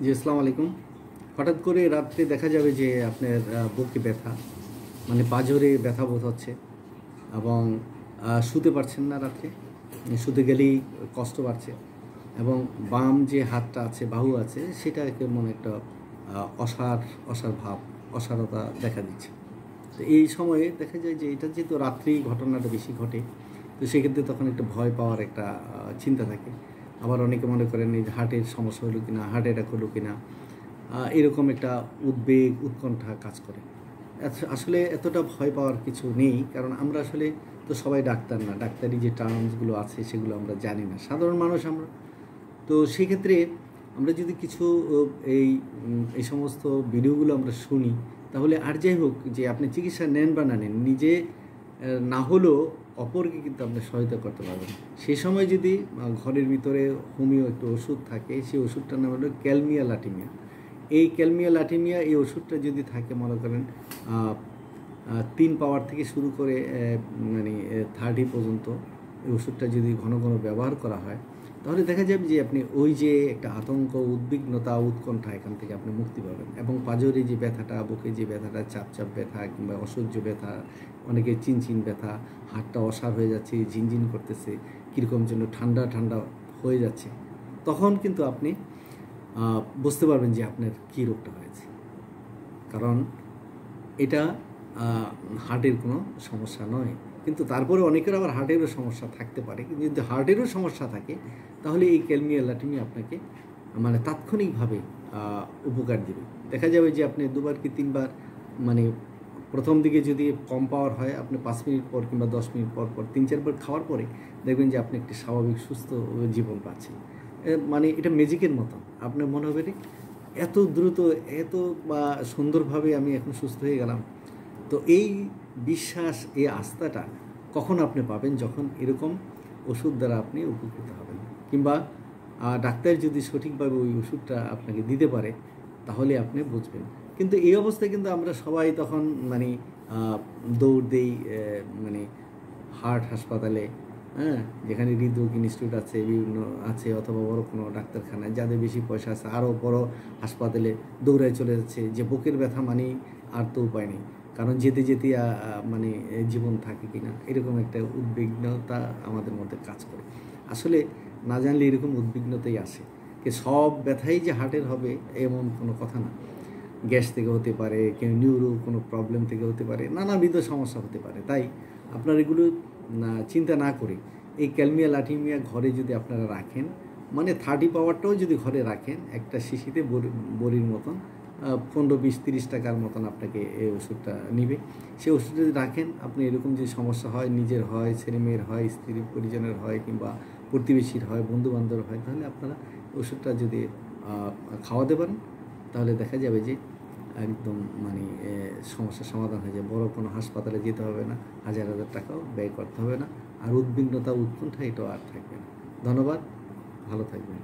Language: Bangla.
জি, আসসালামু আলাইকুম। হঠাৎ করে রাত্রে দেখা যাবে যে আপনার বুকে ব্যথা, মানে পাঁজরে ব্যথা বোধ হচ্ছে এবং শুতে পারছেন না রাত্রে। শুতে গেলেই কষ্ট বাড়ছে এবং বাম যে হাতটা আছে, বাহু আছে, সেটা কেমন একটা অসাড়, অসাড় ভাব, অসাড়তা দেখা দিচ্ছে। তো এই সময়ে দেখা যায় যে এটা যেহেতু রাত্রেই ঘটনাটা বেশি ঘটে, তো সেক্ষেত্রে তখন একটা ভয় পাওয়ার একটা চিন্তা থাকে। আবার অনেকে মনে করেন এই যে হার্টের সমস্যা হলো কিনা, হার্ট অ্যাটাক হলো কিনা, এরকম একটা উদ্বেগ, উৎকণ্ঠা কাজ করে। আসলে এতটা ভয় পাওয়ার কিছু নেই, কারণ আমরা আসলে তো সবাই ডাক্তার না। ডাক্তারি যে টার্মসগুলো আছে সেগুলো আমরা জানি না, সাধারণ মানুষ আমরা। তো সেক্ষেত্রে আমরা যদি কিছু এই সমস্ত ভিডিওগুলো আমরা শুনি, তাহলে আর যাই হোক যে আপনি চিকিৎসা নেন বা না নেন, নিজে না হলেও অপরকে কিন্তু আপনি সহায়তা করতে পারবেন। সেই সময় যদি ঘরের ভিতরে হোমিও একটু ওষুধ থাকে, সেই ওষুধটার নাম হলো ক্যালমিয়া লাটিমিয়া। এই ক্যালমিয়া লাটিমিয়া এই ওষুধটা যদি থাকে, মনে করেন 3 পাওয়ার থেকে শুরু করে মানে 30 পর্যন্ত এই ওষুধটা যদি ঘন ঘন ব্যবহার করা হয়, তাহলে দেখা যাবে যে আপনি ওই যে একটা আতঙ্ক, উদ্বিগ্নতা, উৎকণ্ঠা, এখান থেকে আপনি মুক্তি পাবেন। এবং পাঁজরে যে ব্যথাটা, বুকে যে ব্যথাটা, চাপ চাপ ব্যথা কিংবা অসহ্য ব্যথা, অনেকে চিনচিন ব্যথা, হাতটা অসাড় হয়ে যাচ্ছে, ঝিনঝিন করতেছে, কীরকম যেন ঠান্ডা ঠান্ডা হয়ে যাচ্ছে, তখন কিন্তু আপনি বুঝতে পারবেন যে আপনার কী রোগটা হয়েছে। কারণ এটা হার্টের কোনো সমস্যা নয়, কিন্তু তারপরে অনেকের আবার হার্টেরও সমস্যা থাকতে পারে। কিন্তু যদি হার্টেরও সমস্যা থাকে, তাহলে এই ক্যালমিয়া লাটিমি আপনাকে মানে তাৎক্ষণিকভাবে উপকার দেবে। দেখা যাবে যে আপনি 2 বার কি 3 বার, মানে প্রথম দিকে যদি কম পাওয়ার হয়, আপনি 5 মিনিট পর কিংবা 10 মিনিট পর পর 3-4 বার খাওয়ার পরে দেখবেন যে আপনি একটি স্বাভাবিক সুস্থ জীবন পাচ্ছেন। মানে এটা ম্যাজিকের মতো। আপনার মনে হবে রে, এত দ্রুত, এত সুন্দরভাবে আমি এখন সুস্থ হয়ে গেলাম। তো এই বিশ্বাস, এই আস্থাটা কখন আপনি পাবেন? যখন এরকম ওষুধ দ্বারা আপনি উপকৃত হবেন, কিংবা ডাক্তার যদি সঠিকভাবে ওই ওষুধটা আপনাকে দিতে পারে, তাহলে আপনি বুঝবেন। কিন্তু এই অবস্থায় কিন্তু আমরা সবাই তখন মানে দৌড় দেই মানে হার্ট হাসপাতালে, হ্যাঁ? যেখানে হৃদরোগ ইনস্টিটিউট আছে, বিভিন্ন আছে, অথবা বড় কোনো ডাক্তারখানায়, যাদের বেশি পয়সা আছে আরও বড় হাসপাতালে দৌড়ায় চলে যাচ্ছে, যে বুকের ব্যথা মানেই আর তো উপায় নেই। কারণ যেতে যেতে মানে জীবন থাকে কিনা, এরকম একটা উদ্বিগ্নতা আমাদের মধ্যে কাজ করে। আসলে না জানলে এরকম উদ্বিগ্নতাই আসে। সব ব্যথাই যে হার্টের হবে এমন কোনো কথা না। গ্যাস থেকে হতে পারে, কেউ নিউরো কোনো প্রবলেম থেকে হতে পারে, নানাবিধ সমস্যা হতে পারে। তাই আপনারা এগুলো চিন্তা না করে এই ক্যালমিয়া লাটিমিয়া ঘরে যদি আপনারা রাখেন, মানে 30 পাওয়ারটাও যদি ঘরে রাখেন, একটা শিশিতে বড়ির মতন 15-20-30 টাকার মতন আপনাকে এই ওষুধটা নিবে। সেই ওষুধটা যদি রাখেন, আপনি এরকম যে সমস্যা হয়, নিজের হয়, ছেলেমেয়ের হয়, স্ত্রী পরিজনের হয়, কিংবা প্রতিবেশীর হয়, বন্ধুবান্ধবের হয়, তাহলে আপনারা ওষুধটা যদি খাওয়াতে পারেন, তাহলে দেখা যাবে যে একদম মানে সমস্যার সমাধান হয়ে যায়। বড় কোনো হাসপাতালে যেতে হবে না, হাজার হাজার টাকাও ব্যয় করতে হবে না, আর উদ্বিগ্নতা, উৎকণ্ঠা এটাও আর থাকবে না। ধন্যবাদ, ভালো থাকবেন।